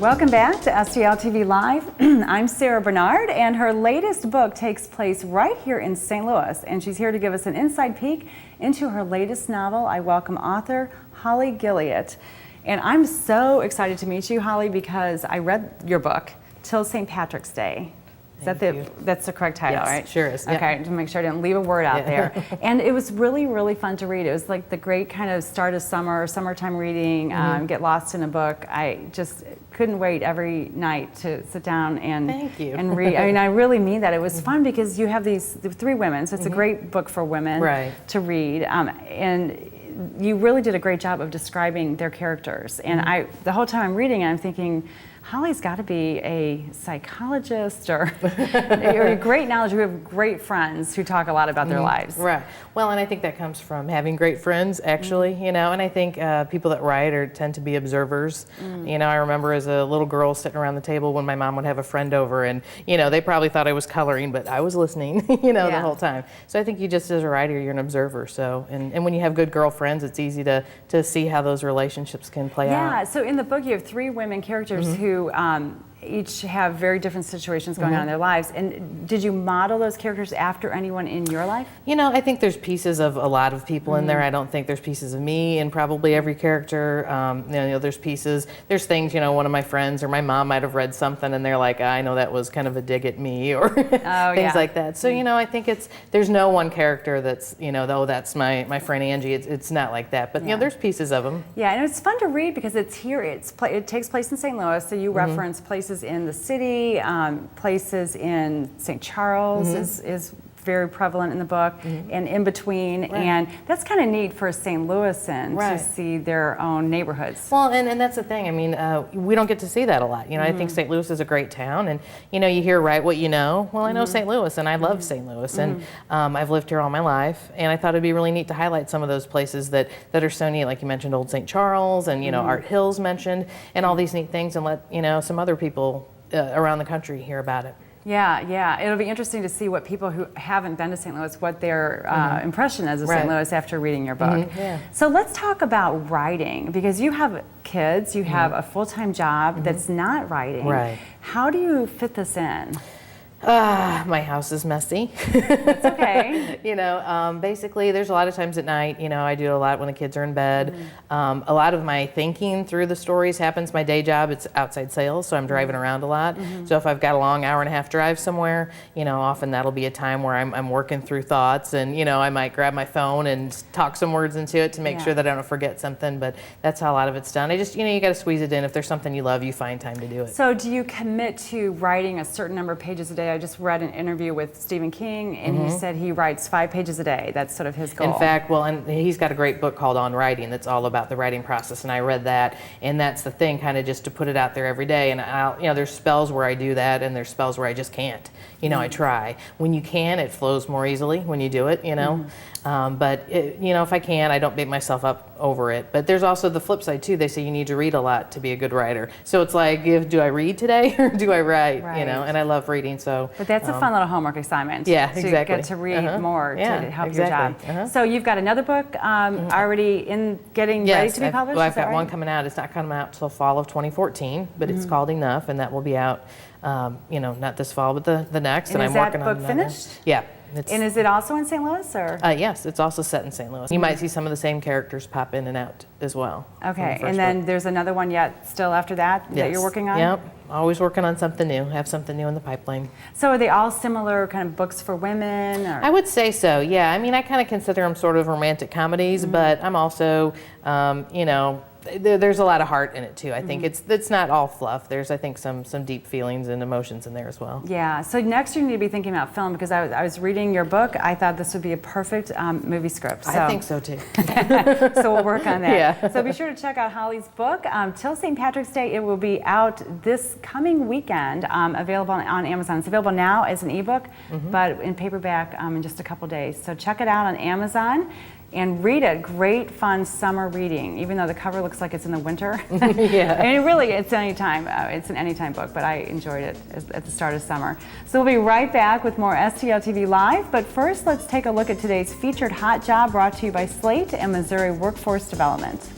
Welcome back to STL TV Live. I'm Sarah Bernard, and her latest book takes place right here in St. Louis, and she's here to give us an inside peek into her latest novel. I welcome author Holly Gilliatt. And I'm so excited to meet you, Holly, because I read your book, Till St. Patrick's Day. That's the correct title, yes, right? Sure is. Okay, to make sure I didn't leave a word out there. And it was really, really fun to read. It was like the great kind of start of summertime reading, get lost in a book. I just couldn't wait every night to sit down and read. I mean, I really mean that. It was fun because you have these three women, so it's a great book for women to read. And you really did a great job of describing their characters. And the whole time I'm reading it, I'm thinking, Holly's got to be a psychologist or a great knowledge. We have great friends who talk a lot about their lives. Right. Well, and I think that comes from having great friends, actually, you know, and I think people that write tend to be observers. You know, I remember as a little girl sitting around the table when my mom would have a friend over and, you know, they probably thought I was coloring, but I was listening, you know, the whole time. So I think you just, as a writer, you're an observer. So, and when you have good girlfriends, it's easy to see how those relationships can play out. Yeah, so in the book you have three women characters who each have very different situations going on in their lives. And did you model those characters after anyone in your life? You know, I think there's pieces of a lot of people in there. I don't think there's pieces of me in probably every character. You know, there's things, you know, one of my friends or my mom might have read something and they're like, I know that was kind of a dig at me or things like that. So, you know, I think there's no one character that's, you know, oh, that's my friend Angie. It's not like that. But, you know, there's pieces of them. Yeah, and it's fun to read because it's here. It takes place in St. Louis, so you reference places in the city, places in St. Charles is very prevalent in the book, and in between, and that's kind of neat for a St. Louisan to see their own neighborhoods. Well, and that's the thing. I mean, we don't get to see that a lot. You know, I think St. Louis is a great town, and you know, you hear write what you know. Well, I know St. Louis, and I love St. Louis, and I've lived here all my life, and I thought it'd be really neat to highlight some of those places that are so neat, like you mentioned, Old St. Charles, and you know, Art Hill's mentioned, and all these neat things, and let you know some other people around the country hear about it. Yeah, it'll be interesting to see what people who haven't been to St. Louis, what their impression is of St. Louis after reading your book. So let's talk about writing, because you have kids, you have a full-time job that's not writing. How do you fit this in? My house is messy. That's okay. You know, basically there's a lot of times at night, you know, I do a lot when the kids are in bed. A lot of my thinking through the stories happens. My day job, it's outside sales, so I'm driving around a lot. So if I've got a long hour-and-a-half drive somewhere, you know, often that'll be a time where I'm working through thoughts, and, you know, I might grab my phone and talk some words into it to make sure that I don't forget something, but that's how a lot of it's done. I just, you know, you got to squeeze it in. If there's something you love, you find time to do it. So do you commit to writing a certain number of pages a day? I just read an interview with Stephen King, and he said he writes 5 pages a day. That's sort of his goal. In fact, well, and he's got a great book called On Writing that's all about the writing process, and I read that, and that's the thing, kind of just to put it out there every day. And you know, there's spells where I do that, and there's spells where I just can't. You know, I try. When you can, it flows more easily when you do it, you know. But, you know, if I can, I don't beat myself up over it. But there's also the flip side, too. They say you need to read a lot to be a good writer. So it's like, do I read today or do I write? You know, and I love reading, so. But that's a fun little homework assignment. Yeah, to exactly. Get to read more to help your job. So you've got another book already getting ready to be published? Well, I've got one coming out. It's not coming out until fall of 2014, but it's called Enough, and that will be out, you know, not this fall, but the next. And I'm working on that book finished? Yeah. And is it also in St. Louis, or? Yes, it's also set in St. Louis. You might see some of the same characters pop in and out as well. Okay, and then there's another one yet still after that that you're working on? Yep, always working on something new. Have something new in the pipeline. So are they all similar kind of books for women? Or? I would say so, yeah. I mean, I kind of consider them sort of romantic comedies, but I'm also, you know, there's a lot of heart in it too. I think it's not all fluff. There's, I think, some deep feelings and emotions in there as well. Yeah. So next you need to be thinking about film, because I was reading your book. I thought this would be a perfect movie script. So. I think so too. So we'll work on that. Yeah. So be sure to check out Holly's book, Till St. Patrick's Day. It will be out this coming weekend, available on Amazon. It's available now as an ebook, but in paperback in just a couple days. So check it out on Amazon. And read it. Great, fun summer reading, even though the cover looks like it's in the winter. Yeah. I mean, really, it's anytime. It's an anytime book, but I enjoyed it at the start of summer. So we'll be right back with more STL TV Live, but first, let's take a look at today's featured hot job brought to you by Slate and Missouri Workforce Development.